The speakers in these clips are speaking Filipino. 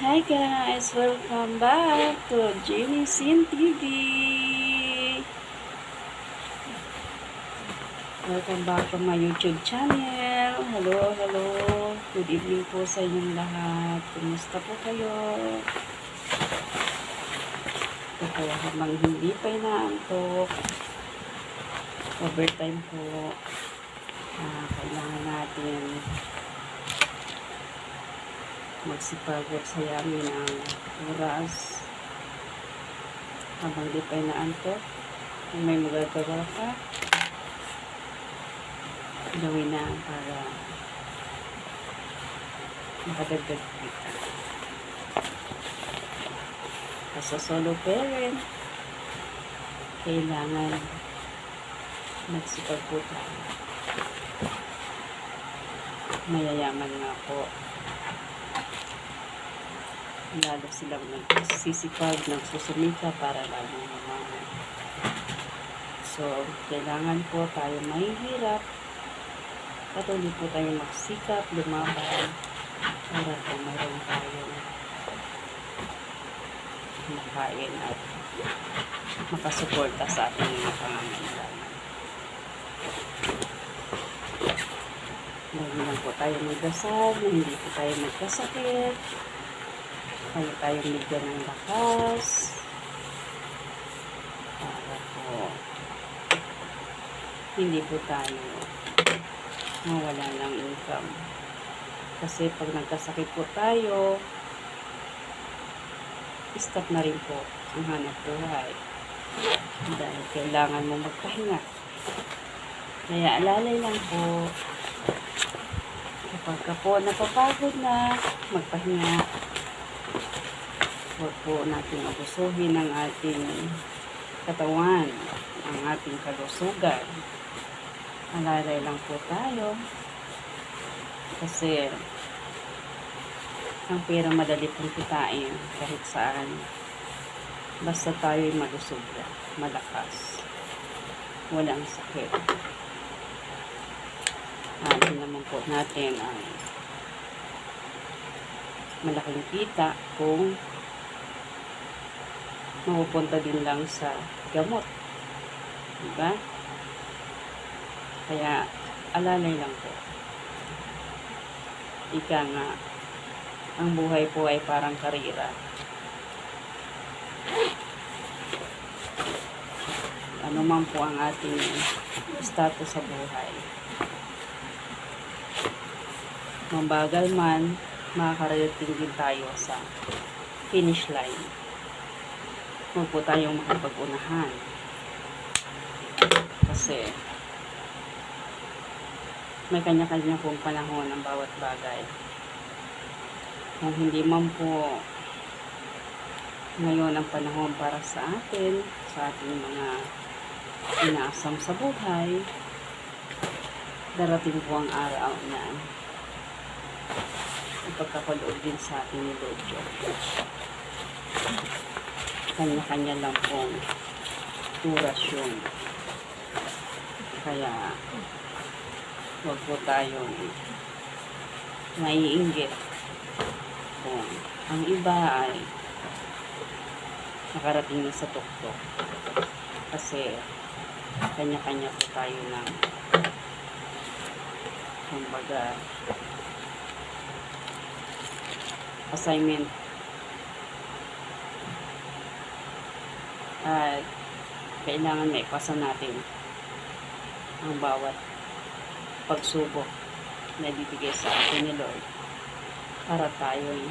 Hi guys! Welcome back to Jenny Sin TV! Welcome back to my YouTube channel. Hello! Good evening po sa inyong lahat. Kumusta po kayo? Ito po habang hindi pa inaantok. Overtime po. Kailangan natin magsipag at sayamin ang oras habang di pa inaantok. Kung may magagawa ka, gawin na para makadagdag kita. As a solo parent, kailangan magsipag po tayo. Mayayaman nga po. Lalo silang nagsisipag, nagsusumika para lalong lumaman. So, kailangan po tayo mahihirap. Patuloy po tayo magsikap, lumaban para po mayroon tayong makain at makasuporta sa ating mga pangangailangan. Lagi lang po tayo magdasal, hindi po tayo magkasakit. Kaya tayong bigyan ng lakas para po hindi po tayo mawala ng income. Kasi pag nagkasakit po tayo, stop na rin po ang hanap buhay. Dahil kailangan mo magpahinga. Kaya alalay lang po, kapag ka po napapagod na, magpahinga. Huwag po natin abusuhin ang ating katawan, ang ating kalusugan. Alalay lang po tayo. Kasi ang pera madali pong kitain kahit saan. Basta tayo'y malusog, malakas, walang sakit. Alam naman po natin ang malaking kita kung mapupunta din lang sa gamot. Diba? Kaya, alalay lang po. Ika nga, ang buhay po ay parang karera. Ano man po ang ating status sa buhay. Mabagal man, makakarating din tayo sa finish line. Huwag po tayong makapag-unahan. Kasi may kanya-kanya pong panahon ng bawat bagay. Kung hindi man po ngayon ang panahon para sa atin, sa ating mga inaasam sa buhay, darating po ang araw na ipagkakaloob din sa ating ni Lord Diyos. Kanya-kanya lang pong orasyon. Kaya huwag po tayong naiinggit kung ang iba ay nakarating na sa tuktok. Kasi kanya-kanya po tayo ng kumbaga assignment. At kailangan maipasa natin ang bawat pagsubok na bibigay sa atin ni Lord para tayo'y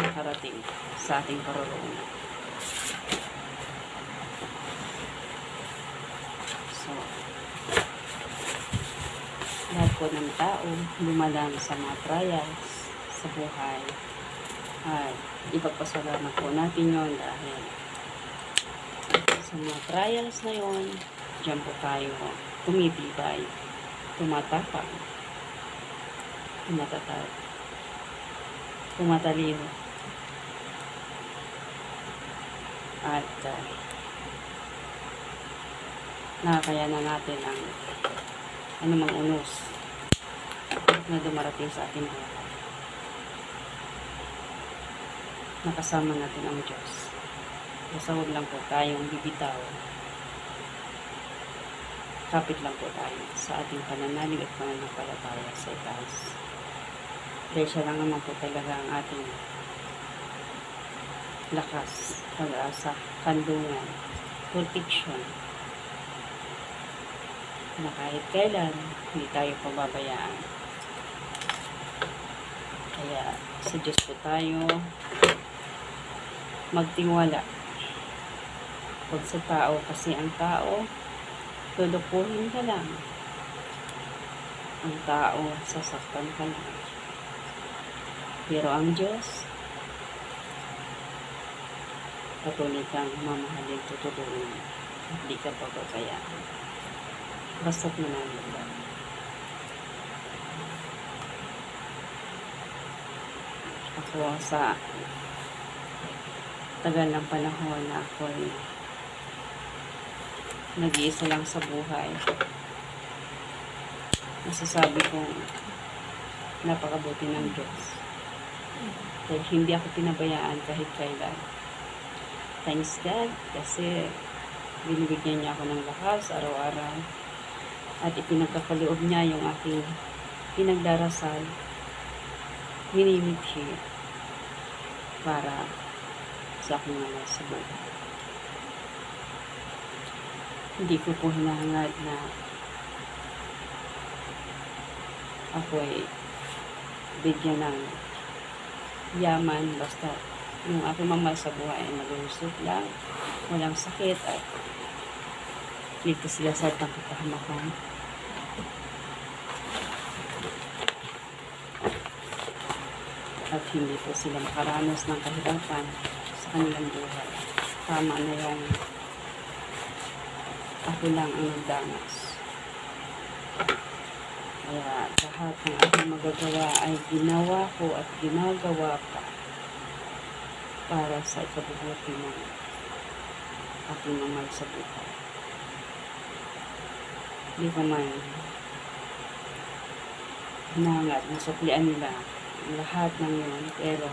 makarating sa ating karoroonan. So, lahat po ng tao lumalang sa mga trials sa buhay. At ipagpasalamat po natin yon dahil sa mga trials na yon, diyan po tayo tumitibay, tumatapang, tumatatag, tumatalino. At nakakayanan natin ang anumang unos na dumarating sa ating buhay. nakasama natin ang Diyos. Basta huwag lang po tayong bibitaw. Kapit lang po tayo sa ating pananalig at pananampalataya sa itaas. Dahil siya lang naman po talaga ang ating lakas, pag-asa, kandungan, protection, na kahit kailan hindi tayo pababayaan. Kaya sa Diyos po tayo magtiwala. Huwag sa tao, kasi ang tao lulukuhin ka lang. Ang tao sasaktan ka lang. Pero ang Diyos patuloy kang mamahalin, tutulungan. Hindi ka pababayaan. Basta't manalangin ka. Ako sa tagal ng panahon na ako'y nag-iisa lang sa buhay, masasabi kong napakabuti ng Diyos. Dahil hindi ako pinabayaan kahit kailan. Thanks God, kasi binibigyan niya ako ng lakas araw-araw at ipinagkakaloob niya yung aking pinagdarasal, minimithi para sa aking mga sa buhay. Hindi ko po hinahangad na ako ay bigyan ng yaman, basta yung aking mamahal sa buhay ay malusog lang, walang sakit at ligtas sila sa atang kapahamakan. At hindi po sila makaranas ng kahirapan sa kanilang buhay. Tama na yung ako lang ang nagdanas. Kaya lahat ng aking magagawa ay ginawa ko at ginagawa pa para sa ikabubuti ng aking mamahal sa buhay. Hindi ko man hinangad na suklian nila lahat ng yun, pero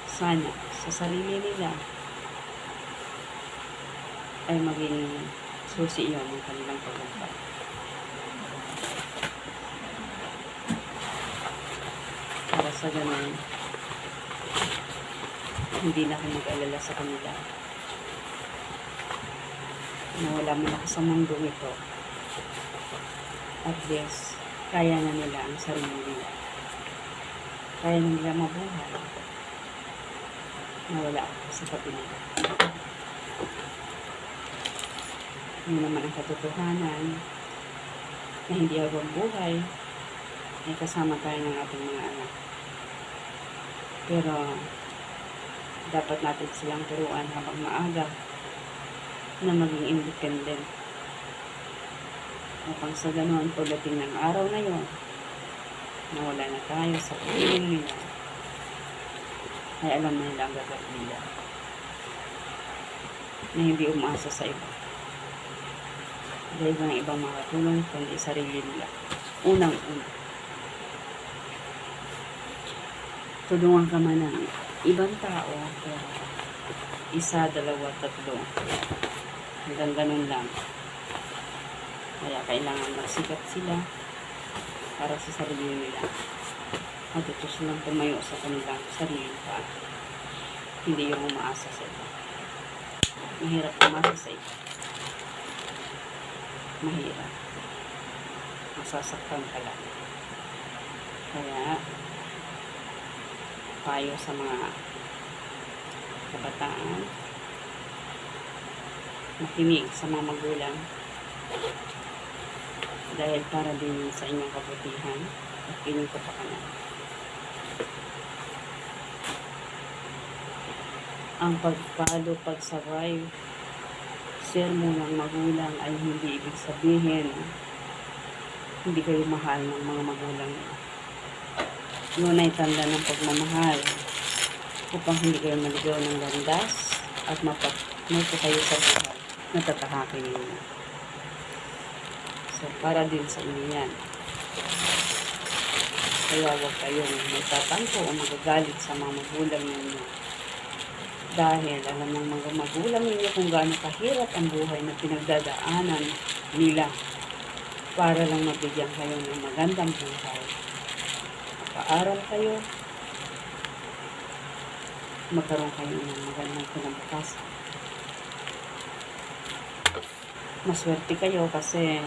sana sa sarili nila ay maging susi yun ng kanilang paglampay. Para sa ganun, hindi na ako mag-alala sa kanila na wala man ako sa mundo ito. At least, kaya na nila ang sarili nila. Kaya na nila mabuhay na wala ako sa kapilihan. Yun naman ang katotohanan na hindi habang buhay ay kasama tayo ng ating mga anak. Pero dapat natin silang turuan habang maaga na maging independent. Upang sa ganoon, pagdating ng araw na yon, nawala na tayo sa piling nila, ay alam na nila ang gagawin nila. Na hindi umaasa sa iba. Dahil ng ibang mga tulong, kundi sarili nila. Unang-una. Tulungan ka man ng ibang tao, pero isa, dalawa, tatlo. Hanggang ganun lang. Kaya kailangan magsikat sila para sa sarili nila. Matuto silang tumayo sa kanilang sarili pa. Hindi yung umaasa sa iba. Mahirap umasa sa iba. Mahirap. Masasaktan ka lang. Kaya payo sa mga kabataan, makinig sa mga magulang dahil para din sa inyong kabutihan at inyong kapakanan. Ang pagpalo, pagsabay, sermo ng magulang ay hindi ibig sabihin hindi kayo mahal ng mga magulang. Yun ay tanda ng pagmamahal upang hindi kayo maligaw ng landas at mapagmuto kayo sa buhay na tatahakin ninyo. So, para din sa inyo yan. Kaya huwag kayong magtatampo o magagalit sa mga magulang ninyo. Dahil alam ng mga magulang ninyo kung gaano kahirap ang buhay na pinagdadaanan nila para lang mabigyan kayo ng magandang buhay. Paaral kayo, magkaroon kayo ng magandang kinabukasan. Maswerte kayo kasi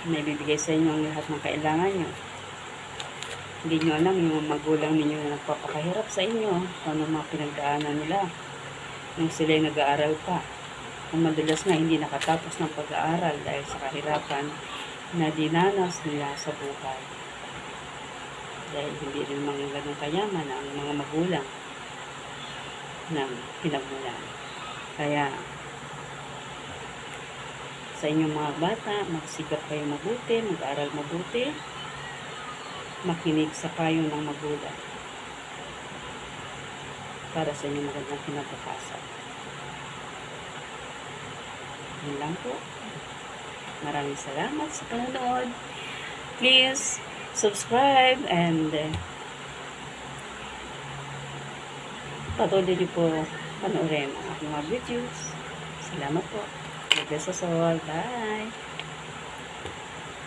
may bibigay sa inyo ang lahat ng kailangan nyo. Hindi nyo alam yung magulang ninyo na nagpapakahirap sa inyo, kung ano mga pinagdaanan nila nung sila'y nag-aaral pa. Kung madalas nga hindi nakatapos ng pag-aaral dahil sa kahirapan na dinanas nila sa buhay. Dahil hindi rin mga ganun kayaman ang mga magulang ng pinagmulan. Kaya, sa inyong mga bata, magsikap kayo mabuti, mag-aral mabuti, makinig sa payo ng magulang para sa inyong magandang kinabukasan. Yun lang po. Maraming salamat sa panonood. Please subscribe and patuloy niyo po panoorin ang aking mga videos. Salamat po. God bless us all. Bye!